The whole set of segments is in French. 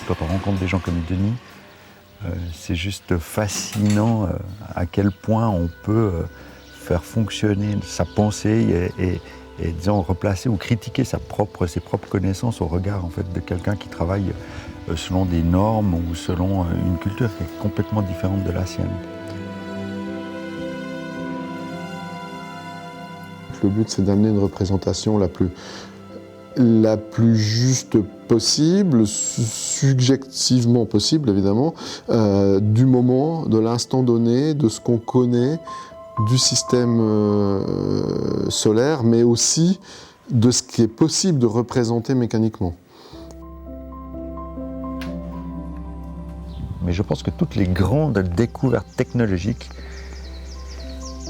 quand on rencontre des gens comme Denis, c'est juste fascinant à quel point on peut faire fonctionner sa pensée et disons, replacer ou critiquer ses propres connaissances au regard en fait, de quelqu'un qui travaille selon des normes ou selon une culture qui est complètement différente de la sienne. Le but, c'est d'amener une représentation la plus juste possible, subjectivement possible évidemment, du moment, de l'instant donné, de ce qu'on connaît du système solaire, mais aussi de ce qui est possible de représenter mécaniquement. Mais je pense que toutes les grandes découvertes technologiques,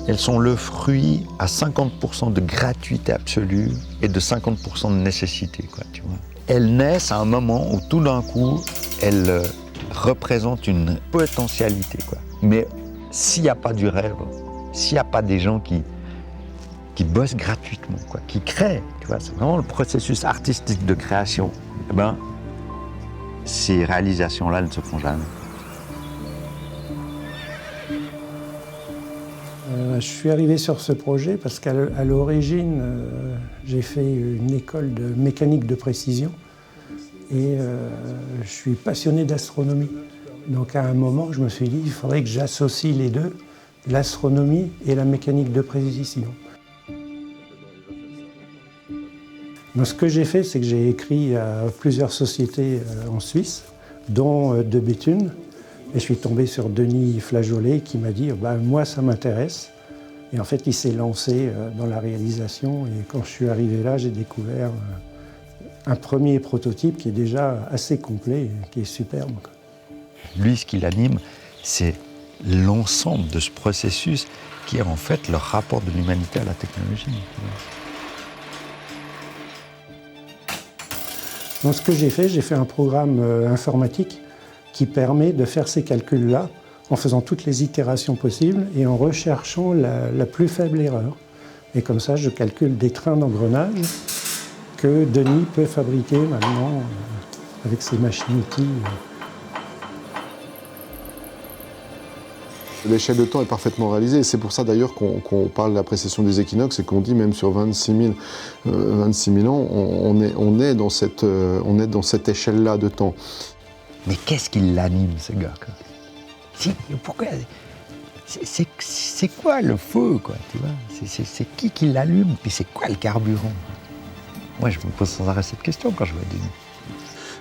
elles sont le fruit à 50% de gratuité absolue et de 50% de nécessité, quoi, tu vois. Elles naissent à un moment où tout d'un coup, elles représentent une potentialité, quoi. Mais s'il n'y a pas du rêve, s'il n'y a pas des gens qui bossent gratuitement, quoi, qui créent, tu vois, c'est vraiment le processus artistique de création, eh ben, ces réalisations-là ne se font jamais. Je suis arrivé sur ce projet parce qu'à l'origine, j'ai fait une école de mécanique de précision et je suis passionné d'astronomie. Donc à un moment, je me suis dit, il faudrait que j'associe les deux, l'astronomie et la mécanique de précision. Donc, ce que j'ai fait, c'est que j'ai écrit à plusieurs sociétés en Suisse, dont de Béthune. Et je suis tombé sur Denis Flageolet qui m'a dit bah, « moi, ça m'intéresse ». Et en fait, il s'est lancé dans la réalisation. Et quand je suis arrivé là, j'ai découvert un premier prototype qui est déjà assez complet, et qui est superbe. Lui, ce qui l'anime, c'est l'ensemble de ce processus qui est en fait le rapport de l'humanité à la technologie. Donc, ce que j'ai fait un programme informatique qui permet de faire ces calculs-là en faisant toutes les itérations possibles et en recherchant la plus faible erreur. Et comme ça, je calcule des trains d'engrenage que Denis peut fabriquer maintenant avec ses machines-outils. L'échelle de temps est parfaitement réalisée. C'est pour ça d'ailleurs qu'on parle de la précession des équinoxes et qu'on dit même sur 26 000 ans, on est dans cette échelle-là de temps. Mais qu'est-ce qui l'anime, ce gars, quoi? Pourquoi? C'est quoi le feu, quoi, tu vois? C'est qui l'allume? Puis c'est quoi le carburant? Moi, je me pose sans arrêt cette question quand je vois Denis.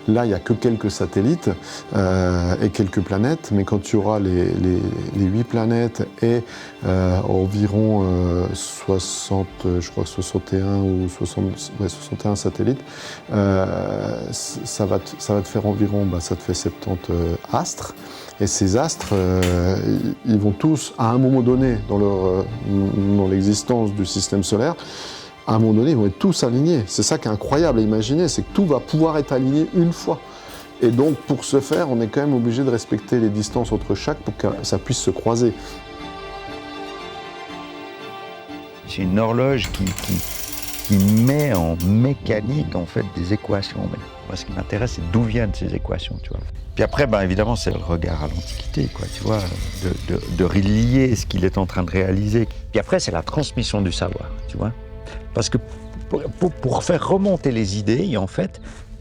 Là, il n'y a que quelques satellites et quelques planètes, mais quand tu auras les 8 planètes et environ 60, je crois 61 ou 61 satellites, ça va te faire environ, ça te fait 70 astres. Et ces astres, ils vont tous, à un moment donné, dans l'existence du système solaire, à un moment donné, ils vont être tous alignés. C'est ça qui est incroyable à imaginer, c'est que tout va pouvoir être aligné une fois. Et donc, pour ce faire, on est quand même obligé de respecter les distances entre chaque pour que ça puisse se croiser. C'est une horloge qui met en mécanique, en fait, des équations. Mais moi, ce qui m'intéresse, c'est d'où viennent ces équations, tu vois. Puis après, évidemment, c'est le regard à l'Antiquité, quoi, tu vois, de relier ce qu'il est en train de réaliser. Puis après, c'est la transmission du savoir, tu vois. Parce que pour faire remonter les idées, en fait,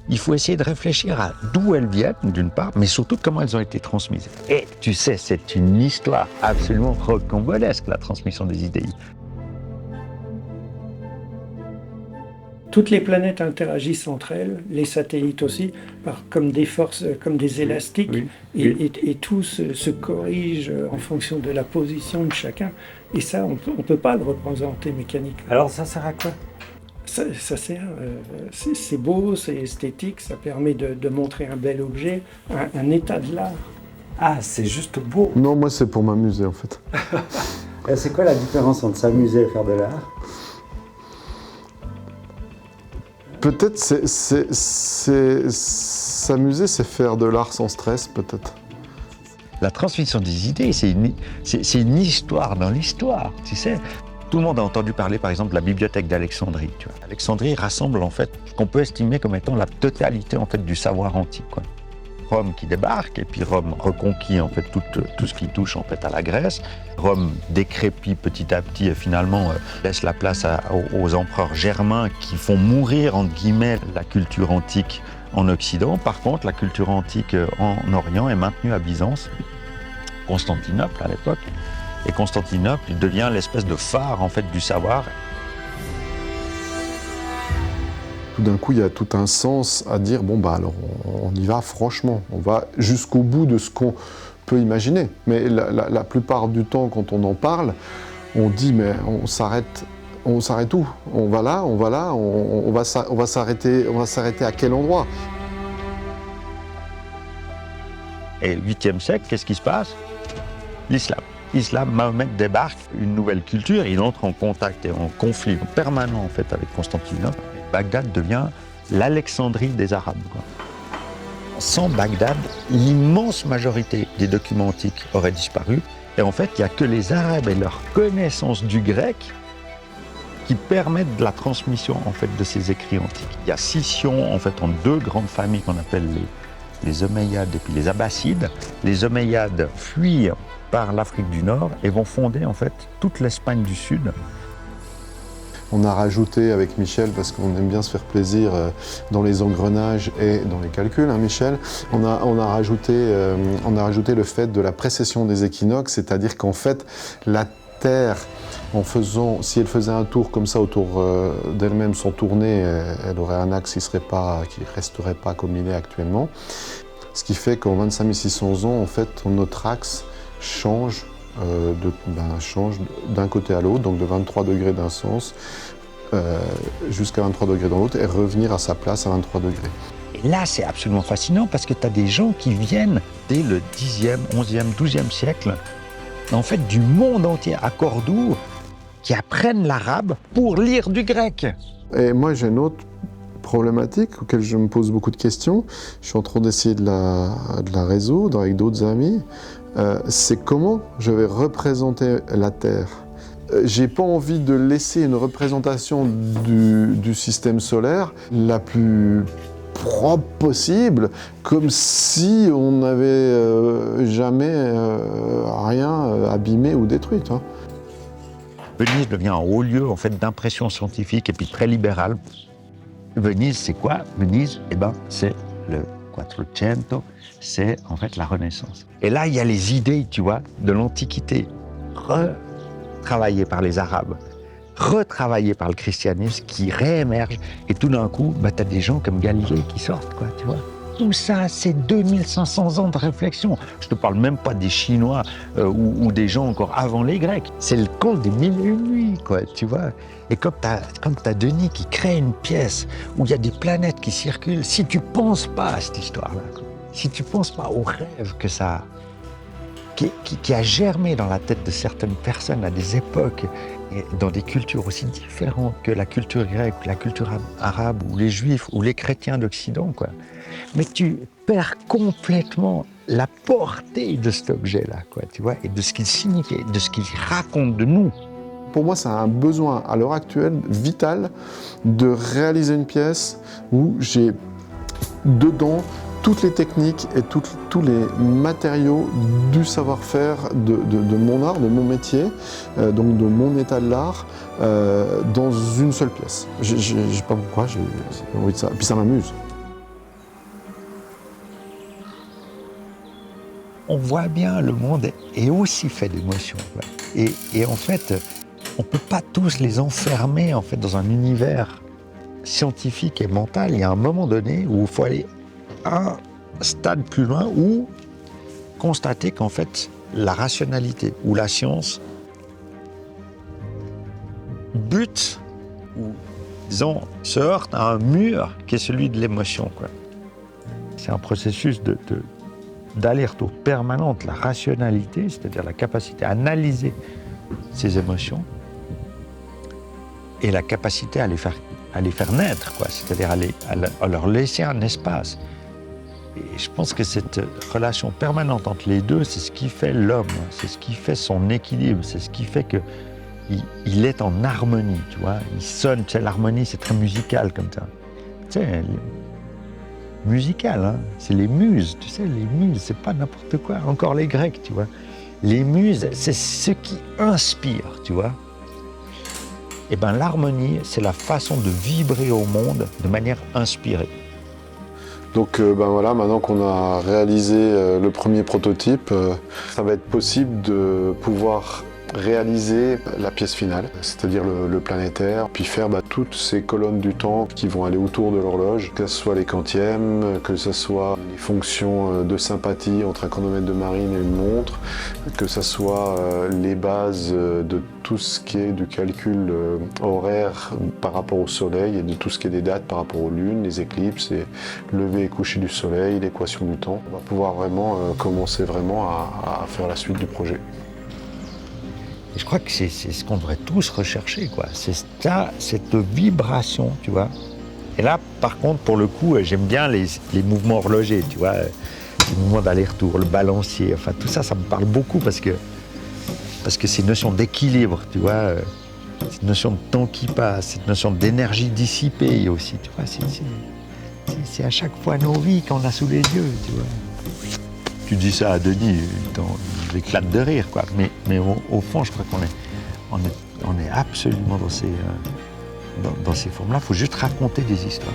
il faut essayer de réfléchir à d'où elles viennent, d'une part, mais surtout comment elles ont été transmises. Et tu sais, c'est une histoire absolument rocambolesque, la transmission des idées. Toutes les planètes interagissent entre elles, les satellites aussi, comme des forces, comme des élastiques, oui. Et tout se corrige en fonction de la position de chacun. Et ça, on ne peut pas le représenter mécaniquement. Alors ça sert à quoi? Ça sert, c'est beau, c'est esthétique, ça permet de montrer un bel objet, un état de l'art. Ah, c'est juste beau. Non, moi c'est pour m'amuser en fait. C'est quoi la différence entre s'amuser et faire de l'art? Peut-être s'amuser, c'est faire de l'art sans stress, peut-être. La transmission des idées, c'est une histoire dans l'histoire, tu sais. Tout le monde a entendu parler, par exemple, de la bibliothèque d'Alexandrie. Tu vois. Alexandrie rassemble, en fait, ce qu'on peut estimer comme étant la totalité, en fait, du savoir antique, quoi. Rome qui débarque, et puis Rome reconquit en fait tout ce qui touche en fait à la Grèce. Rome décrépit petit à petit et finalement laisse la place aux empereurs germains qui font mourir entre guillemets la culture antique en Occident. Par contre, la culture antique en Orient est maintenue à Byzance, Constantinople à l'époque, et Constantinople devient l'espèce de phare en fait du savoir. Tout d'un coup, il y a tout un sens à dire, bon, bah alors on y va franchement, on va jusqu'au bout de ce qu'on peut imaginer. Mais la plupart du temps, quand on en parle, on dit, mais on s'arrête où? On va là, on va s'arrêter à quel endroit? Et 8e siècle, qu'est-ce qui se passe? L'islam, Mahomet débarque, une nouvelle culture, il entre en contact et en conflit permanent en fait avec Constantinople. Bagdad devient l'Alexandrie des Arabes, quoi. Sans Bagdad, l'immense majorité des documents antiques auraient disparu. Et en fait, il n'y a que les Arabes et leur connaissance du grec qui permettent de la transmission en fait, de ces écrits antiques. Il y a scission en fait, en deux grandes familles qu'on appelle les Omeyyades et puis les Abbassides. Les Omeyyades fuient par l'Afrique du Nord et vont fonder en fait, toute l'Espagne du Sud. On a rajouté avec Michel, parce qu'on aime bien se faire plaisir dans les engrenages et dans les calculs, hein, Michel, on a rajouté le fait de la précession des équinoxes, c'est-à-dire qu'en fait, la Terre, si elle faisait un tour comme ça autour d'elle-même sans tourner, elle aurait un axe qui ne resterait pas comme il est actuellement. Ce qui fait qu'en 25 600 ans, en fait, notre axe change d'un côté à l'autre, donc de 23 degrés d'un sens jusqu'à 23 degrés dans l'autre, et revenir à sa place à 23 degrés. Et là, c'est absolument fascinant parce que tu as des gens qui viennent dès le 10e, 11e, 12e siècle, en fait, du monde entier, à Cordoue, qui apprennent l'arabe pour lire du grec. Et moi, j'ai une autre problématique auquel je me pose beaucoup de questions. Je suis en train d'essayer de la résoudre avec d'autres amis. C'est comment je vais représenter la Terre. J'ai pas envie de laisser une représentation du système solaire la plus propre possible, comme si on n'avait jamais rien abîmé ou détruit. Hein. Venise devient un haut lieu en fait, d'impression scientifique et puis très libérale. Venise, c'est quoi? Venise, c'est le Quattrocento, c'est en fait la Renaissance. Et là, il y a les idées, tu vois, de l'Antiquité, retravaillées par les Arabes, retravaillées par le christianisme, qui réémergent. Et tout d'un coup, tu as des gens comme Galilée qui sortent, quoi, tu vois. Tout ça, c'est 2500 ans de réflexion. Je te parle même pas des Chinois ou des gens encore avant les Grecs. C'est le conte des 1001 nuits, quoi, tu vois. Et quand t'as Denis qui crée une pièce où il y a des planètes qui circulent, si tu penses pas à cette histoire-là, quoi, si tu penses pas au rêve que ça qui a germé dans la tête de certaines personnes à des époques et dans des cultures aussi différentes que la culture grecque, la culture arabe ou les juifs ou les chrétiens d'Occident, quoi. Mais tu perds complètement la portée de cet objet-là, quoi, tu vois, et de ce qu'il signifie, de ce qu'il raconte de nous. Pour moi, c'est un besoin à l'heure actuelle vital de réaliser une pièce où j'ai dedans toutes les techniques et tous les matériaux du savoir-faire de mon art, de mon métier, donc de mon état de l'art, dans une seule pièce. Je sais pas pourquoi, j'ai envie de ça. Et puis ça m'amuse. On voit bien, le monde est aussi fait d'émotions, quoi. Et en fait, on ne peut pas tous les enfermer en fait, dans un univers scientifique et mental. Il y a un moment donné où il faut aller un stade plus loin ou constater qu'en fait, la rationalité ou la science bute ou, disons, se heurte à un mur qui est celui de l'émotion, quoi. C'est un processus d'aller-retour permanente, la rationalité, c'est-à-dire la capacité à analyser ses émotions et la capacité à les faire naître, quoi, c'est-à-dire à leur laisser un espace. Et je pense que cette relation permanente entre les deux, c'est ce qui fait l'homme, c'est ce qui fait son équilibre, c'est ce qui fait qu'il est en harmonie, tu vois. Il sonne, tu sais, l'harmonie, c'est très musical comme ça. Tu sais, musicales, hein. C'est les muses, tu sais, les muses, c'est pas n'importe quoi. Encore les Grecs, tu vois. Les muses, c'est ce qui inspire, tu vois. Et bien l'harmonie, c'est la façon de vibrer au monde de manière inspirée. Donc ben voilà, maintenant qu'on a réalisé le premier prototype, ça va être possible de pouvoir réaliser la pièce finale, c'est-à-dire le planétaire, puis faire toutes ces colonnes du temps qui vont aller autour de l'horloge, que ce soit les quantièmes, que ce soit les fonctions de sympathie entre un chronomètre de marine et une montre, que ce soit les bases de tout ce qui est du calcul horaire par rapport au soleil et de tout ce qui est des dates par rapport aux lunes, les éclipses, les levées et couchers du soleil, l'équation du temps. On va pouvoir vraiment commencer vraiment à faire la suite du projet. Et je crois que c'est ce qu'on devrait tous rechercher, quoi. C'est ça, cette vibration, tu vois. Et là, par contre, pour le coup, j'aime bien les mouvements horlogers, tu vois. Les mouvements d'aller-retour, le balancier, enfin tout ça, ça me parle beaucoup parce que c'est une notion d'équilibre, tu vois. Cette notion de temps qui passe, cette notion d'énergie dissipée aussi, tu vois. C'est à chaque fois nos vies qu'on a sous les yeux, tu vois. Tu dis ça à Denis, il éclate de rire, quoi. Mais au fond, je crois qu'on est absolument dans ces formes-là. Il faut juste raconter des histoires.